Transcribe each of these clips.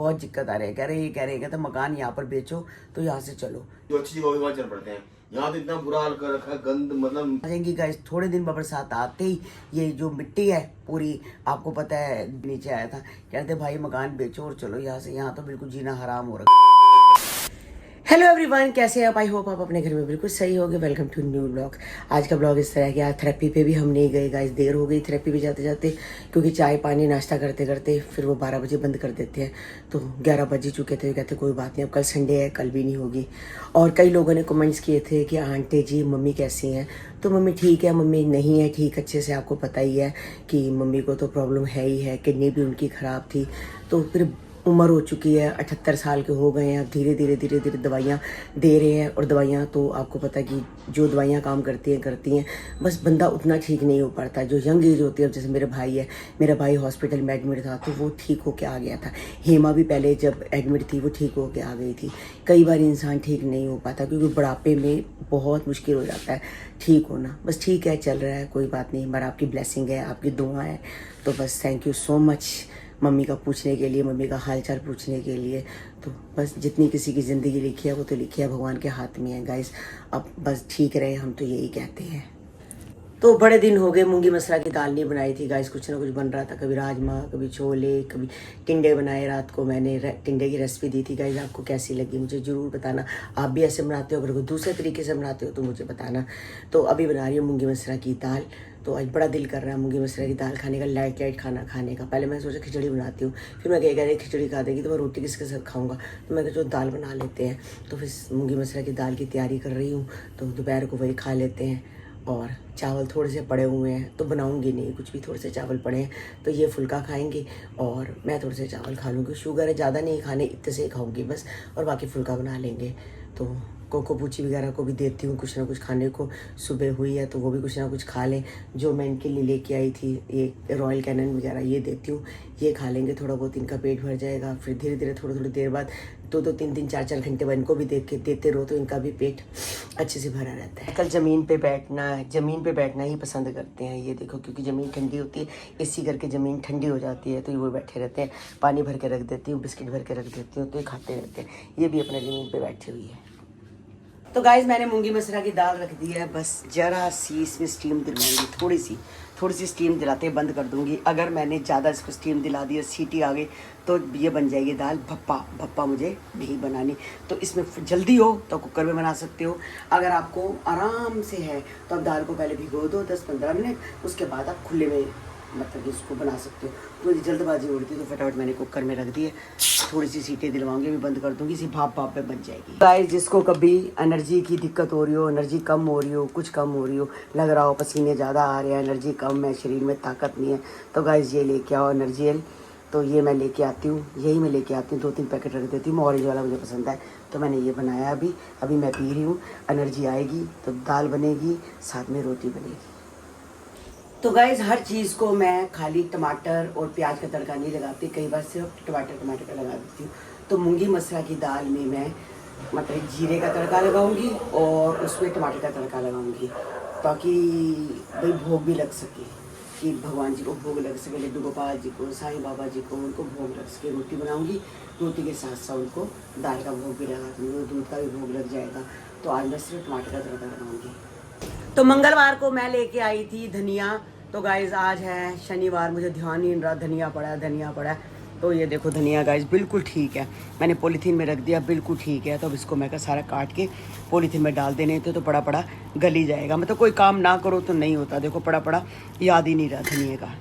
बहुत दिक्कत आ रही है। कह रहे कहते मकान यहाँ पर बेचो तो यहाँ से चलो, जो अच्छी जगह वहाँ चल पड़ते हैं। यहाँ तो इतना बुरा हाल कर रखा है, गंद मतलब। आएंगी गाइस थोड़े दिन बरसात आते ही ये जो मिट्टी है पूरी, आपको पता है नीचे आया था, कहते भाई मकान बेचो और चलो यहाँ से, यहाँ तो बिल्कुल जीना हराम हो रहा है। हेलो एवरीवन, कैसे हैं आप? आई होप आप अपने घर में बिल्कुल सही होगे। Welcome to new blog. आज का ब्लॉग इस तरह का। थेरेपी पे भी हम नहीं गए गाइस, देर हो गई थेरेपी पे जाते जाते, क्योंकि चाय पानी नाश्ता करते करते फिर वो 12 बजे बंद कर देते हैं, तो 11 बज ही चुके थे। कहते कोई बात नहीं, अब कल संडे है, कल भी नहीं होगी। और कई लोगों ने कमेंट्स किए थे कि आंटी जी मम्मी कैसी हैं, तो मम्मी ठीक है, मम्मी नहीं है ठीक अच्छे से। आपको पता ही है कि मम्मी को तो प्रॉब्लम है ही है, किडनी भी उनकी ख़राब थी, तो फिर उम्र हो चुकी है, 78 साल के हो गए हैं। अब धीरे धीरे दवाइयाँ दे रहे हैं, और दवाइयाँ तो आपको पता है कि जो दवाइयाँ काम करती हैं, बस बंदा उतना ठीक नहीं हो पाता। जो यंग एज होती है, अब जैसे मेरे भाई है, मेरा भाई हॉस्पिटल में एडमिट था तो वो ठीक होके आ गया था। हेमा भी पहले जब एडमिट थी वो ठीक होके आ गई थी। कई बार इंसान ठीक नहीं हो पाता, क्योंकि बुढ़ापे में बहुत मुश्किल हो जाता है ठीक होना। बस ठीक है, चल रहा है, कोई बात नहीं। पर आपकी ब्लेसिंग है, आपकी दुआ है, तो बस thank you so much mummy का पूछने के लिए, मम्मी का हालचाल पूछने के लिए। तो बस जितनी किसी की ज़िंदगी लिखी है वो तो लिखी है, भगवान के हाथ में है गाइस। अब बस ठीक रहे, हम तो यही कहते हैं। तो बड़े दिन हो गए मूंगी मसरा की दाल नहीं बनाई थी गाइस, कुछ ना कुछ बन रहा था, कभी राजमा, कभी छोले, कभी टिंडे बनाए। रात को मैंने टिंडे की रेसिपी दी थी गाइस, आपको कैसी लगी मुझे ज़रूर बताना। आप भी ऐसे बनाते हो, अगर कोई दूसरे तरीके से बनाते हो तो मुझे बताना। तो अभी बना रही हूँ मूंगी मसरा की दाल। तो आज बड़ा दिल कर रहा है मूंगी मसरा की दाल खाने का, लाइट खाना खाने का। पहले मैं सोचा खिचड़ी बनाती हूँ, फिर मैं कह रही खिचड़ी खा देगी तो मैं रोटी किसके साथ खाऊंगा, तो मैं जो दाल बना लेते हैं। तो फिर मूंगी मसरा की दाल की तैयारी कर रही हूँ, तो दोपहर को वही खा लेते हैं। और चावल थोड़े से पड़े हुए हैं तो बनाऊंगी नहीं कुछ भी, थोड़े से चावल पड़े हैं तो ये फुल्का खाएंगे और मैं थोड़े से चावल खा लूँगी। शुगर है, ज़्यादा नहीं खाने, इतने से ही खाऊंगी बस, और बाकी फुल्का बना लेंगे। तो कोको पूची वगैरह को भी देती हूँ कुछ ना कुछ खाने को, सुबह हुई है तो वो भी कुछ ना कुछ खा लें। जो मैं इनके लिए लेके आई थी ये रॉयल कैनन वगैरह, ये देती हूँ, ये खा लेंगे, थोड़ा बहुत इनका पेट भर जाएगा। फिर धीरे धीरे थोड़ी देर बाद 2-2, 3-3, 4-4 घंटे बाद इनको भी देते रहो तो इनका भी पेट अच्छे से भरा रहता है। कल ज़मीन पे बैठना ही पसंद करते हैं, ये देखो, क्योंकि ज़मीन ठंडी होती है, इसी करके ज़मीन ठंडी हो जाती है तो ये वो बैठे रहते हैं। पानी भर के रख देती हूँ, बिस्किट भर के रख देती हूँ, तो ये खाते रहते हैं। ये भी अपने ज़मीन पे बैठी हुई है। तो गाइज मैंने मूंगी मसरा की दाल रख दी है, बस जरा सी इसमें स्टीम दिलाऊंगी, थोड़ी सी स्टीम दिलाते बंद कर दूंगी। अगर मैंने ज़्यादा इसको स्टीम दिला दी, सीटी आ गई तो ये बन जाएगी दाल भप्पा मुझे नहीं बनानी। तो इसमें जल्दी हो तो कुकर में बना सकते हो, अगर आपको आराम से है तो आप दाल को पहले भिगो दो 10-15 मिनट, उसके बाद आप खुले में मतलब इसको बना सकते हो। तो जल्दबाजी हो रही थी तो फटाफट मैंने कुकर में रख दी है, थोड़ी सी सीटें दिलवाऊंगी, अभी बंद कर दूंगी, इसी भाप पे बन जाएगी। गाइस जिसको कभी एनर्जी की दिक्कत हो रही हो, एनर्जी कम हो रही हो, कुछ कम हो रही हो, लग रहा हो पसीने ज़्यादा आ रहे हैं, एनर्जी कम है, शरीर में ताकत नहीं है, तो गाइस ये लेके आओ एनर्जीएल। तो ये मैं लेके आती हूँ, यही मैं लेके आती हूँ, 2-3 पैकेट रख देती हूँ, ऑरेंज वाला मुझे पसंद है, तो मैंने ये बनाया अभी मैं पी रही हूँ। एनर्जी आएगी तो दाल बनेगी, साथ में रोटी बनेगी। तो गाइज हर चीज़ को मैं खाली टमाटर और प्याज का तड़का नहीं लगाती, कई बार सिर्फ टमाटर का लगा देती हूँ। तो मूंगी मसरा की दाल में मैं मतलब जीरे का तड़का लगाऊंगी और उसमें टमाटर का तड़का लगाऊंगी, ताकि भाई भोग भी लग सके, कि भगवान जी को भोग लग सके, लड्डू गोपाल जी को, साईं बाबा जी को, उनको भोग लग सके। रोटी बनाऊंगी, रोटी के साथ साथ उनको दाल का भोग भी लगा दूँगी, दूध का भी भोग लग जाएगा। तो आज मैं सिर्फ टमाटर का तड़का लगाऊंगी। तो मंगलवार को मैं लेके आई थी धनिया, तो गाइज आज है शनिवार, मुझे ध्यान नहीं रहा, धनिया पड़ा है। तो ये देखो धनिया गाइज बिल्कुल ठीक है, मैंने पॉलीथीन में रख दिया, बिल्कुल ठीक है। तो अब इसको मैं सारा काट के पॉलीथीन में डाल देने तो पड़ा गल ही जाएगा। मतलब कोई काम ना करो तो नहीं होता, देखो पड़ा याद ही नहीं रहा धनिया का।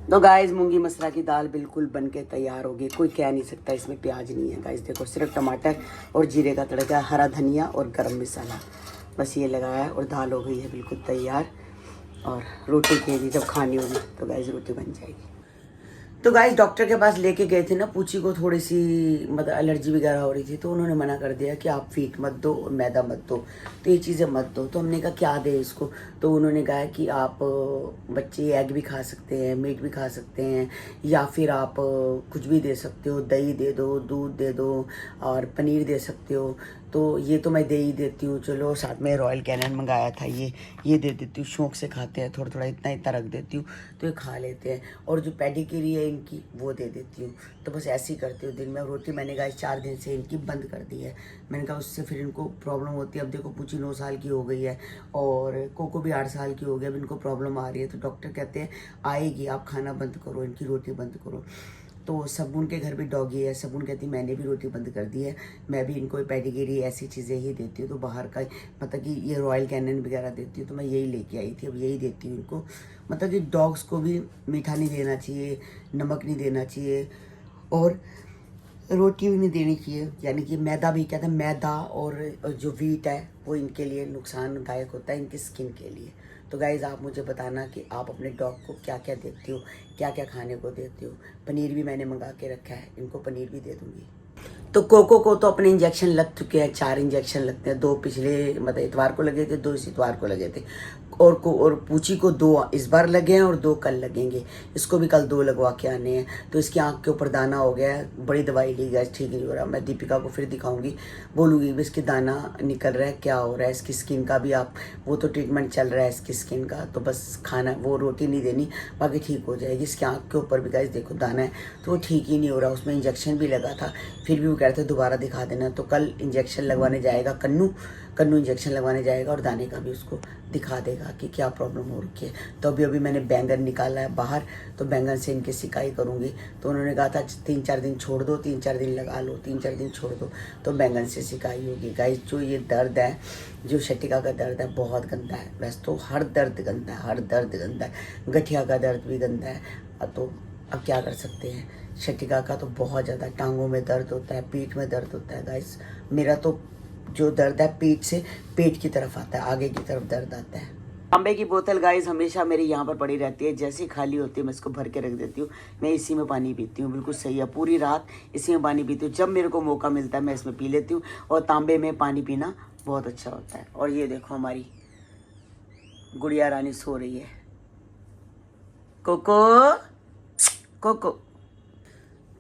तो गाइज मूंगी मसरा की दाल बिल्कुल बन के तैयार होगी, कोई कह नहीं सकता इसमें प्याज नहीं है। गाइज देखो सिर्फ टमाटर और जीरे का तड़का, हरा धनिया और गरम मसाला, बस ये लगाया और दाल हो गई है बिल्कुल तैयार। और रोटी के लिए जब खानी होगी तो गाइस रोटी बन जाएगी। तो गाइस डॉक्टर के पास लेके गए थे ना, पूछी को थोड़ी सी मतलब एलर्जी वगैरह हो रही थी, तो उन्होंने मना कर दिया कि आप फीट मत दो और मैदा मत दो, तो ये चीज़ें मत दो। तो हमने कहा क्या दे इसको, तो उन्होंने कहा कि आप बच्चे एग भी खा सकते हैं, मीट भी खा सकते हैं, या फिर आप कुछ भी दे सकते हो, दही दे दो, दूध दे दो और पनीर दे सकते हो। तो ये तो मैं दे ही देती हूँ। चलो साथ में रॉयल कैनन मंगाया था, ये दे देती हूँ, शौक से खाते हैं, थोड़ा थोड़ा इतना इतना रख देती हूँ तो ये खा लेते हैं। और जो पेडिग्री है इनकी वो दे देती हूँ। तो बस ऐसे ही करती हूँ दिन में। रोटी मैंने गाइस 4 दिन से इनकी बंद कर दी है। मैंने कहा उससे फिर इनको प्रॉब्लम होती है। अब देखो पूछी 9 साल की हो गई है और कोको भी 8 साल की हो गई, अब इनको प्रॉब्लम आ रही है। तो डॉक्टर कहते हैं आएगी, आप खाना बंद करो, इनकी रोटी बंद करो। तो सबून के घर भी डॉगी है। सबून कहती मैंने भी रोटी बंद कर दी है, मैं भी इनको पेडिग्री ऐसी चीज़ें ही देती हूँ। तो बाहर का मतलब कि ये रॉयल कैनन वगैरह देती हूँ, तो मैं यही लेके आई थी, अब यही देती हूँ इनको। मतलब कि डॉग्स को भी मीठा नहीं देना चाहिए, नमक नहीं देना चाहिए और रोटी भी नहीं देनी चाहिए। यानी कि मैदा भी, कहते हैं मैदा और जो वीट है वो इनके लिए नुकसानदायक होता है, इनकी स्किन के लिए। तो गाइज़ आप मुझे बताना कि आप अपने डॉग को क्या क्या देती हो, क्या क्या खाने को देती हो। पनीर भी मैंने मंगा के रखा है, इनको पनीर भी दे दूँगी। तो कोको को तो अपने इंजेक्शन लग चुके हैं, 4 इंजेक्शन लगते हैं। 2 पिछले मतलब इतवार को लगे थे, 2 इस इतवार को लगे थे। और पूछी को 2 इस बार लगे हैं और 2 कल लगेंगे। इसको भी कल 2 लगवा के आने हैं। तो इसकी आंख के ऊपर दाना हो गया है, बड़ी दवाई ली गई, ठीक नहीं हो रहा। मैं दीपिका को फिर दिखाऊंगी, बोलूँगी भी इसकी दाना निकल रहा है, क्या हो रहा है इसकी स्किन का भी। आप वो तो ट्रीटमेंट चल रहा है इसकी स्किन का, तो बस खाना वो रोटी नहीं देनी, बाकी ठीक हो जाएगी। इसकी आँख के ऊपर भी गाइस देखो दाना है, तो वो ठीक ही नहीं हो रहा। उसमें इंजेक्शन भी लगा था, फिर भी वो कह रहे थे दोबारा दिखा देना। तो कल इंजेक्शन लगवाने जाएगा, कन्नू इंजेक्शन लगवाने जाएगा और दाने का भी उसको दिखा देगा कि क्या प्रॉब्लम हो रही है। तो अभी मैंने बैंगन निकाला है बाहर, तो बैंगन से इनकी सिकाई करूँगी। तो उन्होंने कहा था 3-4 दिन छोड़ दो, 3-4 दिन लगा लो, 3-4 दिन छोड़ दो, तो बैंगन से सिकाई होगी। गाइस जो ये दर्द है, जो शटिका का दर्द है, बहुत गंदा है। वैसे तो हर दर्द गंदा है, हर दर्द गंदा है, गठिया का दर्द भी गंदा है। तो अब क्या कर सकते हैं, शटिका का तो बहुत ज़्यादा, टांगों में दर्द होता है, पीठ में दर्द होता है। गाइस मेरा तो जो दर्द है पीठ से पेट की तरफ आता है, आगे की तरफ दर्द आता है। तांबे की बोतल गाइस हमेशा मेरी यहाँ पर पड़ी रहती है, जैसे ही खाली होती है मैं इसको भर के रख देती हूँ। मैं इसी में पानी पीती हूँ, बिल्कुल सही है, पूरी रात इसी में पानी पीती हूँ। जब मेरे को मौका मिलता है मैं इसमें पी लेती हूँ। और तांबे में पानी पीना बहुत अच्छा होता है। और ये देखो हमारी गुड़िया रानी सो रही है। Cocoa cocoa.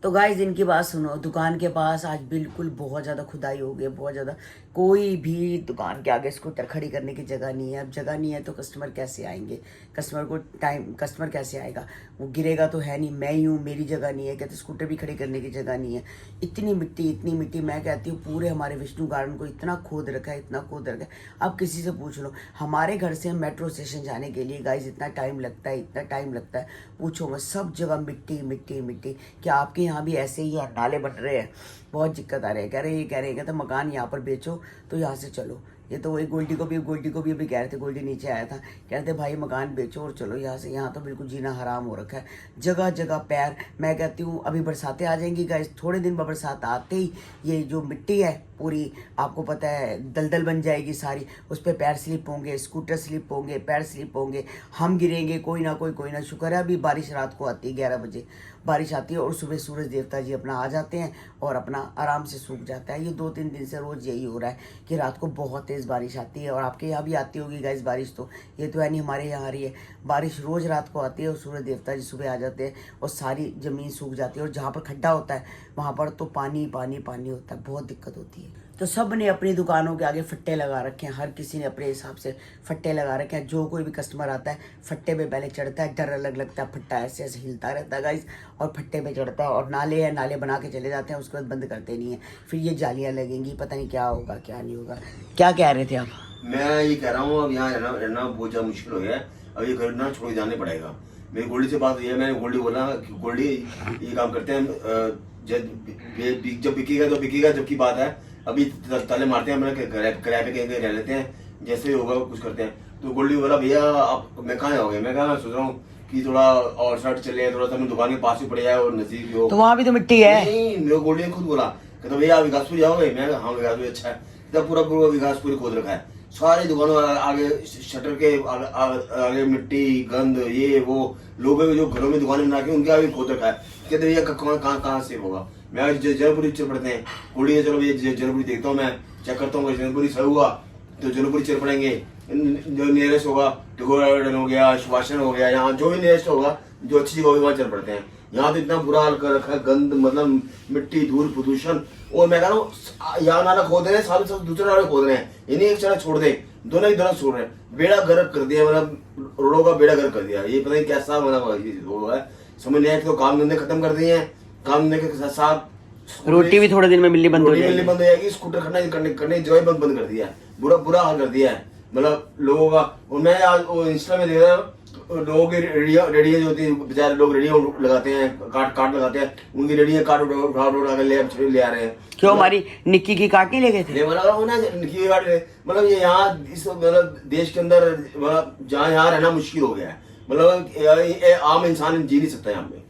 तो गाइस इनकी बात सुनो, दुकान के पास आज बिल्कुल बहुत ज़्यादा खुदाई हो गई है, बहुत ज़्यादा। कोई भी दुकान के आगे स्कूटर खड़ी करने की जगह नहीं है। अब जगह नहीं है तो कस्टमर कैसे आएंगे, कस्टमर कैसे आएगा, वो गिरेगा तो है नहीं। मैं ही हूँ, मेरी जगह नहीं है, कहते स्कूटर भी खड़ी करने की जगह नहीं है। इतनी मिट्टी, मैं कहती हूँ पूरे हमारे विष्णु गार्डन को इतना खोद रखा है, इतना खोद रखा है। अब किसी से पूछ लो, हमारे घर से मेट्रो स्टेशन जाने के लिए गाइस इतना टाइम लगता है, पूछो मत। सब जगह मिट्टी। क्या आपके यहाँ भी ऐसे ही नाले बन रहे हैं? बहुत दिक्कत आ रही है। कह रहे हैं मकान यहाँ पर बेचो तो यहाँ से चलो। ये तो वही गोल्डी को भी अभी कह रहे थे, गोल्डी नीचे आया था, कह रहे थे भाई मकान बेचो और चलो यहाँ से। यहाँ तो बिल्कुल जीना हराम हो रखा है, जगह जगह पैर। मैं कहती हूँ अभी बरसातें आ जाएंगी गाइस, थोड़े दिन बरसात आते ही ये जो मिट्टी है पूरी, आपको पता है दलदल बन जाएगी सारी। उस पर पैर स्लिप होंगे, स्कूटर स्लिप होंगे, पैर स्लिप होंगे, हम गिरेंगे, कोई ना। शुक्र है अभी बारिश रात को आती है, 11 बजे बारिश आती है और सुबह सूरज देवता जी अपना आ जाते हैं और अपना आराम से सूख जाता है। ये 2-3 दिन से रोज़ यही हो रहा है कि रात को बहुत तेज़ बारिश आती है। और आपके यहाँ भी आती होगी गाइस बारिश, तो ये तो है नहीं, हमारे यहाँ आ रही है बारिश। रोज़ रात को आती है और सूरज देवता जी सुबह आ जाते हैं और सारी ज़मीन सूख जाती है। और जहाँ पर खड्डा होता है वहाँ पर तो पानी होता है, बहुत दिक्कत होती है। तो सब ने अपनी दुकानों के आगे फट्टे लगा रखे हैं, हर किसी ने अपने हिसाब से फट्टे लगा रखे हैं। जो कोई भी कस्टमर आता है फट्टे पे पहले चढ़ता है, डर अलग लगता है, फट्टा ऐसे हिलता रहता है गाइस, और फट्टे पे चढ़ता है। और नाले बना के चले जाते हैं, उसके बाद बंद करते नहीं है। फिर ये जालियाँ लगेंगी, पता नहीं क्या होगा क्या नहीं होगा। क्या कह रहे थे आप? मैं ये कह रहा हूँ अब यहाँ रहना बहुत ज्यादा मुश्किल हो गया है। अब ये घर ना छोड़ जाने पड़ेगा। मेरी गोल्डी से बात हुई है, मैंने गोल्डी बोला कि गोल्डी ये काम करते हैं, जब बिकेगा जबकि बात है। अभी ताले मारते हैं, मैंने किराए पे कहीं रह लेते हैं, जैसे होगा कुछ करते हैं। तो गोल्डी बोला भैया आप मैं कहाँ आओगे? मैं कहा सोच रहा हूँ कि थोड़ा और शर्ट चले, थोड़ा सा मैं दुकान के पास ही पड़ जाए और नजदीक भी हो। तो वहाँ भी तो मिट्टी है। नहीं, मेरे गोल्डी ने खुद बोला, कहता भैया आप विकासपुर जाओगे? मैं हाँ विकासपुर अच्छा है। पूरा विकासपुर खोद रखा है, सारी दुकानों आगे शटर के आगे मिट्टी गंद ये वो। लोगों के जो घरों में दुकानें बना के उनके आगे खोद रखा है। कहते भैया कहाँ से होगा? मैं जनपुरी चल पड़ते हैं। गोल्डी चलो भैया जनपुरी देखता हूँ, मैं चेक करता हूँ जनपुरी सही हुआ तो जनपुरी चल पड़ेंगे। जो नियरेस्ट होगा, टिगोरा गार्डन हो गया, सुभाषन हो गया, यहाँ जो भी नियरेस्ट होगा, जो अच्छी जगह होगी वहाँ चल पड़ते हैं। यहाँ तो इतना बुरा हाल कर रखा है, गंद मतलब मिट्टी धूल प्रदूषण। और मैं कह रहा हूँ यहाँ नाला खोद रहे हैं, साथ साथ दूसरे नाले खोद रहे हैं, इन्हीं एक सड़क छोड़ दे, दोनों ही तरफ छोड़ रहे हैं, बेड़ा गर्क कर दिया, मतलब रोडों का बेड़ा गर्क कर दिया। ये पता नहीं कैसा मतलब वो है, समझ नहीं आया कि तो काम धंधे खत्म कर दिए हैं, काम धंधे के साथ साथ रोटी भी थोड़े दिन में मिलनी बंद हो जाएगी, स्कूटर करने की जगह बंद कर दिया है, बुरा हाल कर दिया है मतलब लोगों का। और मैं आज इंस्टा में देख रहा हूँ, लोगों की रेडियाँ जो होती है, बेचारे लोग रेडियाँ लगाते हैं, काट लगाते हैं, उनकी रेडियाँ काट उठा कर ले आ रहे हैं। क्यों हमारी निक्की की काट नहीं ले गए थे? निक्की की काट मतलब ये यहाँ इस मतलब देश के अंदर मतलब जहाँ यहाँ रहना मुश्किल हो गया है, मतलब आम इंसान जी नहीं सकता यहाँ पे।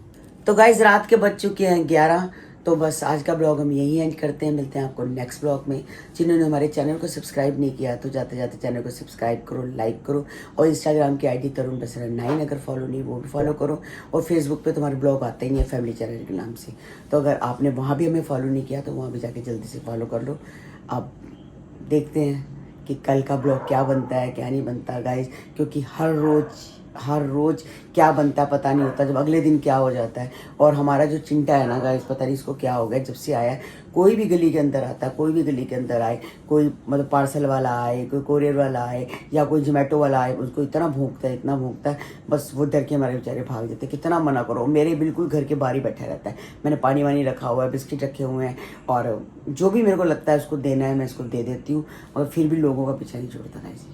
तो गाइस रात के बज चुके हैं 11। तो बस आज का ब्लॉग हम यही एंड करते हैं, मिलते हैं आपको नेक्स्ट ब्लॉग में। जिन्होंने हमारे चैनल को सब्सक्राइब नहीं किया तो जाते जाते चैनल को सब्सक्राइब करो, लाइक करो, और इंस्टाग्राम की आईडी तरुण बसरा 9 अगर फॉलो नहीं वो भी फॉलो करो, और फेसबुक पे तुम्हारे ब्लॉग आते ही हैं फैमिली चैनल के नाम से। तो अगर आपने वहाँ भी हमें फॉलो नहीं किया तो वहाँ भी जाके जल्दी से फॉलो कर लो। अब देखते हैं कि कल का ब्लॉग क्या बनता है क्या नहीं बनता गाइस, क्योंकि हर रोज़ क्या बनता है पता नहीं होता, जब अगले दिन क्या हो जाता है। और हमारा जो चिंटा है ना गाइस, पता नहीं इसको क्या हो गया, जब से आया है कोई भी गली के अंदर आता है, कोई भी गली के अंदर आए, कोई मतलब पार्सल वाला आए, कोई कोरियर वाला आए या कोई जोमेटो वाला आए, उसको इतना भौंकता है, बस वो डर के हमारे बेचारे भाग जाते हैं। कितना मना करो, मेरे बिल्कुल घर के बाहर ही बैठा रहता है, मैंने पानी वानी रखा हुआ है, बिस्किट रखे हुए हैं, और जो भी मेरे को लगता है उसको देना है मैं इसको दे देती हूँ, और फिर भी लोगों का पीछा नहीं छोड़ता गाइस।